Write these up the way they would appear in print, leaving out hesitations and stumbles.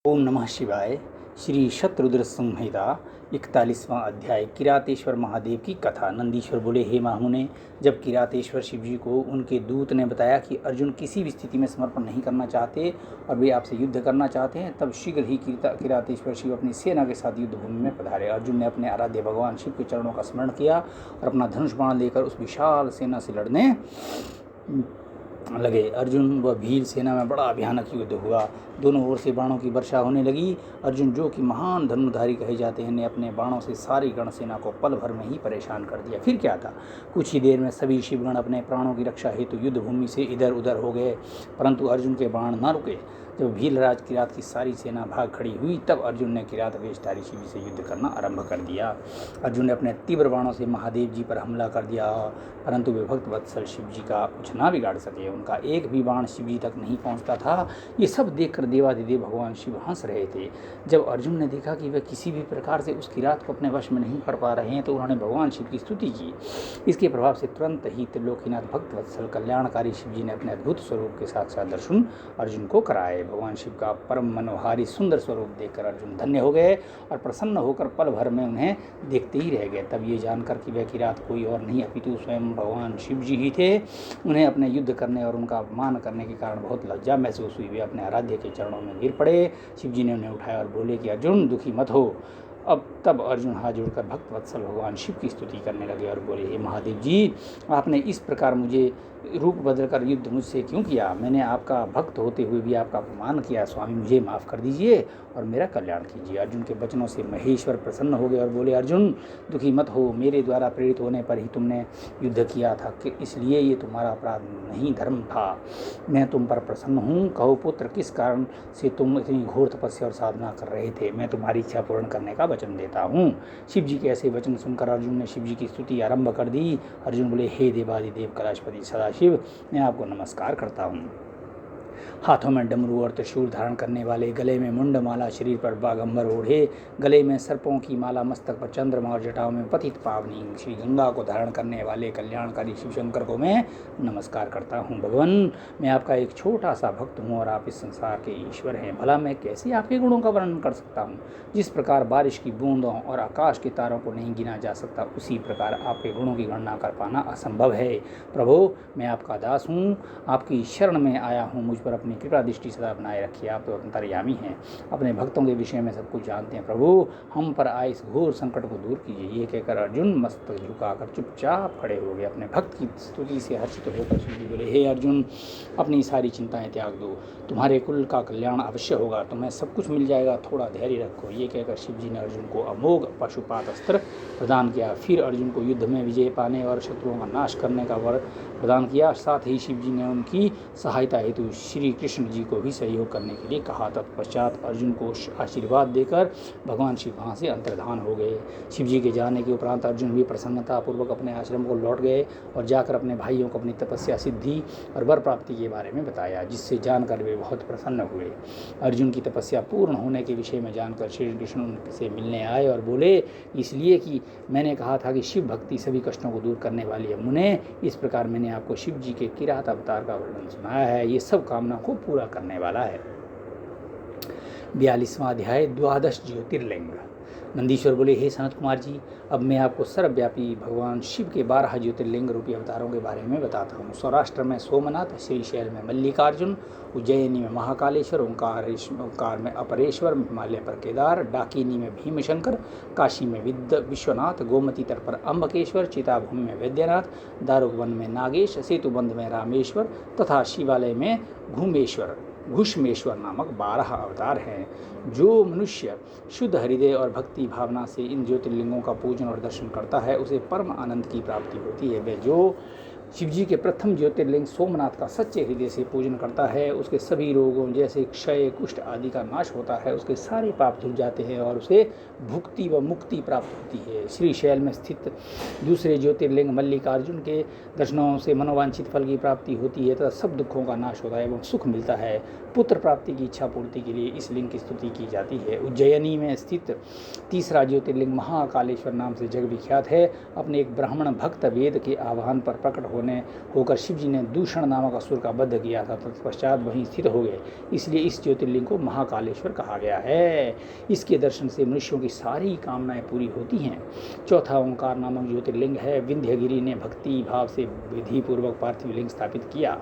ओम नमः शिवाय। श्री शतरुद्र संहिता 41वां अध्याय। किरातेश्वर महादेव की कथा। नंदीश्वर बोले, हे महामुने, जब किरातेश्वर शिव जी को उनके दूत ने बताया कि अर्जुन किसी भी स्थिति में समर्पण नहीं करना चाहते और वे आपसे युद्ध करना चाहते हैं, तब शीघ्र ही किरातेश्वर शिव अपनी सेना के साथ युद्ध भूमि में पधारे। अर्जुन ने अपने आराध्य भगवान शिव के चरणों का स्मरण किया और अपना धनुष बाण लेकर उस विशाल सेना से लड़ने लगे। अर्जुन व भील सेना में बड़ा भयानक युद्ध हुआ। दोनों ओर से बाणों की वर्षा होने लगी। अर्जुन, जो कि महान धनुर्धारी कहे जाते हैं, ने अपने बाणों से सारी गण सेना को पल भर में ही परेशान कर दिया। फिर क्या था, कुछ ही देर में सभी शिवगण अपने प्राणों की रक्षा हेतु युद्ध भूमि से इधर उधर हो गए, परंतु अर्जुन के बाण न रुके। जब भीलराज किरात की सारी सेना भाग खड़ी हुई, तब अर्जुन ने किरात वेशधारी शिव से युद्ध करना आरंभ कर दिया। अर्जुन ने अपने तीव्र बाणों से महादेव जी पर हमला कर दिया, परंतु वे भक्त वत्सल शिव जी का कुछ ना बिगाड़ सके। उनका एक भी बाण शिव जी तक नहीं पहुंचता था। ये सब देखकर देवाधिदेव भगवान शिव हंस रहे थे। जब अर्जुन ने देखा कि वे किसी भी प्रकार से उस किरात को अपने वश में नहीं कर पा रहे हैं, तो उन्होंने भगवान शिव की स्तुति की। इसके प्रभाव से तुरंत ही त्रिलोकीनाथ भक्त वत्सल कल्याणकारी शिव जी ने अपने अद्भुत स्वरूप के साक्षात दर्शन अर्जुन को कराए। भगवान शिव का परम मनोहारी सुंदर स्वरूप देखकर अर्जुन धन्य हो गए और प्रसन्न होकर पल भर में उन्हें देखते ही रह गए। तब ये जानकर कि वह किरात कोई और नहीं अपितु स्वयं भगवान शिव जी ही थे, उन्हें अपने युद्ध करने और उनका अपमान करने के कारण बहुत लज्जा महसूस हुई। वे अपने आराध्य के चरणों में गिर पड़े। शिव जी ने उन्हें उठाया और बोले कि अर्जुन, दुखी मत हो। तब अर्जुन हाथ जोड़कर भक्त वत्सल भगवान शिव की स्तुति करने लगे और बोले, हे महादेव जी, आपने इस प्रकार मुझे रूप बदलकर युद्ध मुझसे क्यों किया? मैंने आपका भक्त होते हुए भी आपका अपमान किया। स्वामी, मुझे माफ़ कर दीजिए और मेरा कल्याण कीजिए। अर्जुन के वचनों से महेश्वर प्रसन्न हो गए और बोले, अर्जुन, दुखी मत हो। मेरे द्वारा प्रेरित होने पर ही तुमने युद्ध किया था, कि इसलिए ये तुम्हारा अपराध नहीं, धर्म था। मैं तुम पर प्रसन्न हूँ। कहो पुत्र, किस कारण से तुम इतनी घोर तपस्या और साधना कर रहे थे? मैं तुम्हारी इच्छा पूर्ण करने का वचन देता हूँ। शिव जी के ऐसे वचन सुनकर अर्जुन ने शिव जी की स्तुति आरंभ कर दी। अर्जुन बोले, हे देवादिदेव कैलाशपति सदाशिव, मैं आपको नमस्कार करता हूँ। हाथों में डमरू और त्रिशूल धारण करने वाले, गले में मुंड माला, शरीर पर बागंबर ओढ़े, गले में सर्पों की माला, मस्तक पर चंद्रमा और जटाओं में पतित पावनी श्री गंगा को धारण करने वाले कल्याणकारी शिव शंकर को मैं नमस्कार करता हूँ। भगवान, मैं आपका एक छोटा सा भक्त हूँ और आप इस संसार के ईश्वर हैं। भला मैं कैसे आपके गुणों का वर्णन कर सकता हूँ? जिस प्रकार बारिश की बूंदों और आकाश के तारों को नहीं गिना जा सकता, उसी प्रकार आपके गुणों की गणना कर पाना असंभव है। प्रभु, मैं आपका दास हूँ, आपकी शरण में आया हूँ। मुझ पर अपनी कृपा दृष्टि सदा बनाए रखिए। आप तो अंतर्यामी हैं, अपने भक्तों के विषय में सब कुछ जानते हैं। प्रभु, हम पर आए इस घोर संकट को दूर कीजिए। ये कहकर अर्जुन मस्तक झुकाकर चुपचाप खड़े हो गए। अपने भक्त की स्तुति से हर्षित होकर शिव जी बोले, हे अर्जुन, अपनी सारी चिंताएं त्याग दो। तुम्हारे कुल का कल्याण अवश्य होगा, तुम्हें सब कुछ मिल जाएगा। थोड़ा धैर्य रखो। ये कहकर शिव जी ने अर्जुन को अमोघ पशुपात अस्त्र प्रदान किया। फिर अर्जुन को युद्ध में विजय पाने और शत्रुओं का नाश करने का वर प्रदान किया। साथ ही शिव जी ने उनकी सहायता हेतु श्री कृष्ण जी को भी सहयोग करने के लिए कहा। तत्पश्चात अर्जुन को आशीर्वाद देकर भगवान शिव वहाँ से अंतर्धान हो गए। शिव जी के जाने के उपरांत अर्जुन भी प्रसन्नतापूर्वक अपने आश्रम को लौट गए और जाकर अपने भाइयों को अपनी तपस्या सिद्धि और वर प्राप्ति के बारे में बताया, जिससे जानकर वे बहुत प्रसन्न हुए। अर्जुन की तपस्या पूर्ण होने के विषय में जानकर श्री कृष्ण उनसे मिलने आए और बोले, इसलिए कि मैंने कहा था कि शिव भक्ति सभी कष्टों को दूर करने वाली है। मुने, इस प्रकार मैंने आपको शिव जी के किरात अवतार का वर्णन सुनाया है। ये सब कामना को पूरा करने वाला है। 42वां अध्याय। द्वादश ज्योतिर्लिंग। नंदीश्वर बोले, हे सनत कुमार जी, अब मैं आपको सर्वव्यापी भगवान शिव के 12 ज्योतिर्लिंग रूपी अवतारों के बारे में बताता हूँ। सौराष्ट्र में सोमनाथ, श्रीशैल में मल्लिकार्जुन, उज्जैनी में महाकालेश्वर, ओंकार में अपरेश्वर, हिमालय पर केदार, डाकिनी में भीमशंकर, काशी में विश्वनाथ, गोमती तट पर अम्बकेश्वर, चिताभूमि में वैद्यनाथ, दारुक वन में नागेश, सेतुबंध में रामेश्वर तथा शिवालय में घुष्मेश्वर नामक 12 अवतार हैं। जो मनुष्य शुद्ध हृदय और भक्ति भावना से इन ज्योतिर्लिंगों का पूजन और दर्शन करता है, उसे परम आनंद की प्राप्ति होती है। वह जो शिव जी के प्रथम ज्योतिर्लिंग सोमनाथ का सच्चे हृदय से पूजन करता है, उसके सभी रोगों जैसे क्षय, कुष्ठ आदि का नाश होता है। उसके सारे पाप धुल जाते हैं और उसे भुक्ति व मुक्ति प्राप्त होती है। श्रीशैल में स्थित दूसरे ज्योतिर्लिंग मल्लिकार्जुन के दर्शनों से मनोवांछित फल की प्राप्ति होती है तथा सब दुखों का नाश होता है एवं सुख मिलता है। पुत्र प्राप्ति की इच्छा पूर्ति के लिए इस लिंग की स्तुति की जाती है। उज्जैनी में स्थित तीसरा ज्योतिर्लिंग महाकालेश्वर नाम से जग विख्यात है। अपने एक ब्राह्मण भक्त वेद के आह्वान पर प्रकट होकर शिव जी ने दूषण नामक असुर का वध किया था, तत्पश्चात वहीं स्थित हो गए, इसलिए इस ज्योतिर्लिंग को महाकालेश्वर कहा गया है। इसके दर्शन से मनुष्यों की सारी कामनाएं पूरी होती हैं। चौथा ओंकार नामक ज्योतिर्लिंग है। विंध्यगिरि ने भक्ति भाव से विधिपूर्वक पार्थिव लिंग स्थापित किया।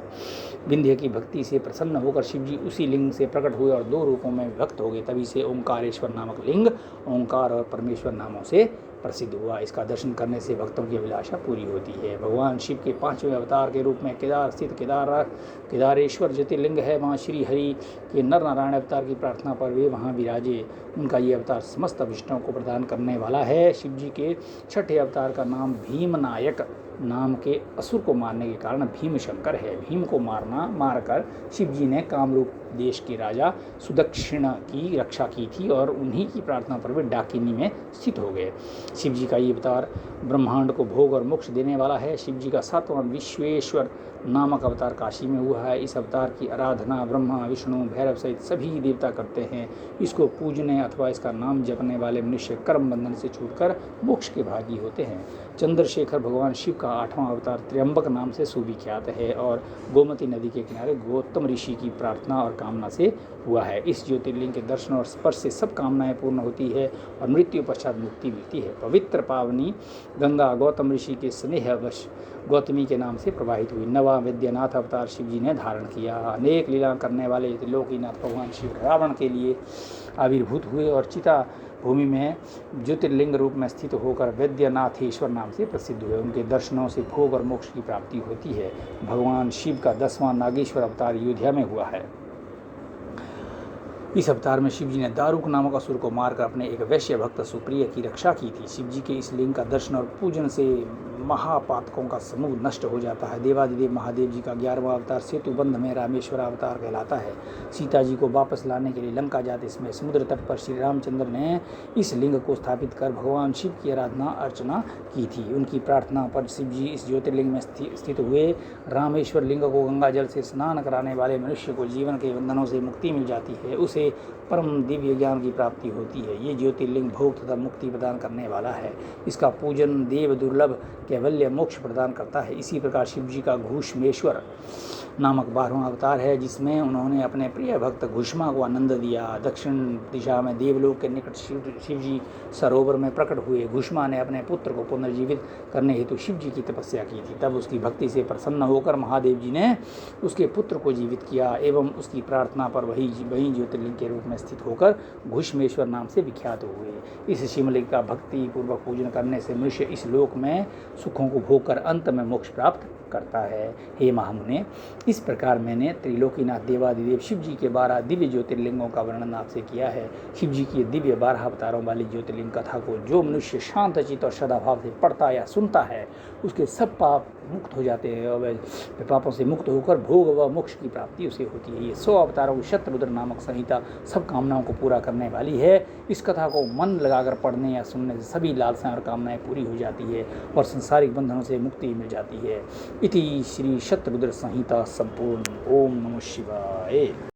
विंध्य की भक्ति से प्रसन्न होकर शिव जी उसी लिंग से प्रकट हुए और दो रूपों में विभक्त हो गए। तभी से ओंकारेश्वर नामक लिंग ओंकार और परमेश्वर नामों से प्रसिद्ध हुआ। इसका दर्शन करने से भक्तों की अभिलाषा पूरी होती है। भगवान शिव के 5वें अवतार के रूप में केदार स्थित केदारेश्वर ज्योतिर्लिंग है। वहाँ श्री हरि के नर नारायण अवतार की प्रार्थना पर वे वहाँ विराजे। उनका ये अवतार समस्त अभिष्टों को प्रदान करने वाला है। शिव जी के 6ठे अवतार का नाम भीमनायक नाम के असुर को मारने के कारण भीमशंकर है। भीम को मारकर शिव जी ने कामरूप देश के राजा सुदक्षिण की रक्षा की थी और उन्हीं की प्रार्थना पर वे डाकिनी में स्थित हो गए। शिव जी का ये अवतार ब्रह्मांड को भोग और मोक्ष देने वाला है। शिव जी का 7वां विश्वेश्वर नामक अवतार काशी में हुआ है। इस अवतार की आराधना ब्रह्मा विष्णु भैरव सहित सभी देवता करते हैं। इसको पूजने अथवा इसका नाम जपने वाले मनुष्य कर्म बंधन से छूटकर मोक्ष के भागी होते हैं। चंद्रशेखर भगवान शिव का 8वां अवतार त्र्यंबक नाम से सुविख्यात है और गोमती नदी के किनारे गौतम ऋषि की प्रार्थना और कामना से हुआ है। इस ज्योतिर्लिंग के दर्शन और स्पर्श से सब कामनाएं पूर्ण होती है और मृत्यु पश्चात मुक्ति मिलती है। पवित्र पावनी गंगा गौतम ऋषि के स्नेहवश गौतमी के नाम से प्रवाहित हुई। 9वां वैद्यनाथ अवतार शिव जी ने धारण किया। अनेक लीला करने वाले त्रिलोकीनाथ भगवान शिव रावण के लिए आविर्भूत हुए और चिता भूमि में ज्योतिर्लिंग रूप में स्थित होकर वैद्यनाथेश्वर नाम से प्रसिद्ध हुए। उनके दर्शनों से भोग और मोक्ष की प्राप्ति होती है। भगवान शिव का 10वां नागेश्वर अवतार अयोध्या में हुआ है। इस अवतार में शिव जी ने दारुक नामक असुर को मारकर अपने एक वैश्य भक्त सुप्रिय की रक्षा की थी। शिव जी के इस लिंग का दर्शन और पूजन से महापातकों का समूह नष्ट हो जाता है। देवादिदेव महादेव जी का 11वां अवतार सेतुबंध में रामेश्वर अवतार कहलाता है। सीता जी को वापस लाने के लिए लंका जाते समय समुद्र तट पर श्री रामचंद्र ने इस लिंग को स्थापित कर भगवान शिव की आराधना अर्चना की थी। उनकी प्रार्थना पर शिव जी इस ज्योतिर्लिंग में स्थित हुए। रामेश्वर लिंग को गंगा जल से स्नान कराने वाले मनुष्य को जीवन के बंधनों से मुक्ति मिल जाती है। उसे परम दिव्य ज्ञान की प्राप्ति होती है। ये ज्योतिर्लिंग भोग तथा मुक्ति प्रदान करने वाला है। इसका पूजन देव दुर्लभ कैवल्य मोक्ष प्रदान करता है। इसी प्रकार शिव जी का घूष्मेश्वर नामक 12वां अवतार है, जिसमें उन्होंने अपने प्रिय भक्त घुष्मा को आनंद दिया। दक्षिण दिशा में देवलोक के निकट शिव जी सरोवर में प्रकट हुए। घुष्मा ने अपने पुत्र को पुनर्जीवित करने हेतु शिव जी की तपस्या की थी। तब उसकी भक्ति से प्रसन्न होकर महादेव जी ने उसके पुत्र को जीवित किया एवं उसकी प्रार्थना पर वही ज्योतिर्लिंग के रूप में स्थित होकर घुष्मेश्वर नाम से विख्यात हुए। इस शिवलिंग का भक्ति पूर्वक पूजन करने से मनुष्य इस लोक में सुखों को भोग कर अंत में मोक्ष प्राप्त करता है। हे महामुने, इस प्रकार मैंने त्रिलोकीनाथ देवादिदेव शिव जी के 12 दिव्य ज्योतिर्लिंगों का वर्णन आपसे किया है। शिव जी की दिव्य 12 अवतारों वाली ज्योतिर्लिंग कथा को जो मनुष्य शांत चित्त और सदाभाव से पढ़ता या सुनता है, उसके सब पाप मुक्त हो जाते हैं और वह पापों से मुक्त होकर भोग व मोक्ष की प्राप्ति उसे होती है। ये 100 अवतारों की शतरुद्र नामक संहिता सब कामनाओं को पूरा करने वाली है। इस कथा को मन लगाकर पढ़ने या सुनने से सभी लालसाएं और कामनाएं पूरी हो जाती है और संसारिक बंधनों से मुक्ति मिल जाती है। इति श्री शतरुद्र संहिता संपूर्ण। ओम नमः शिवाय।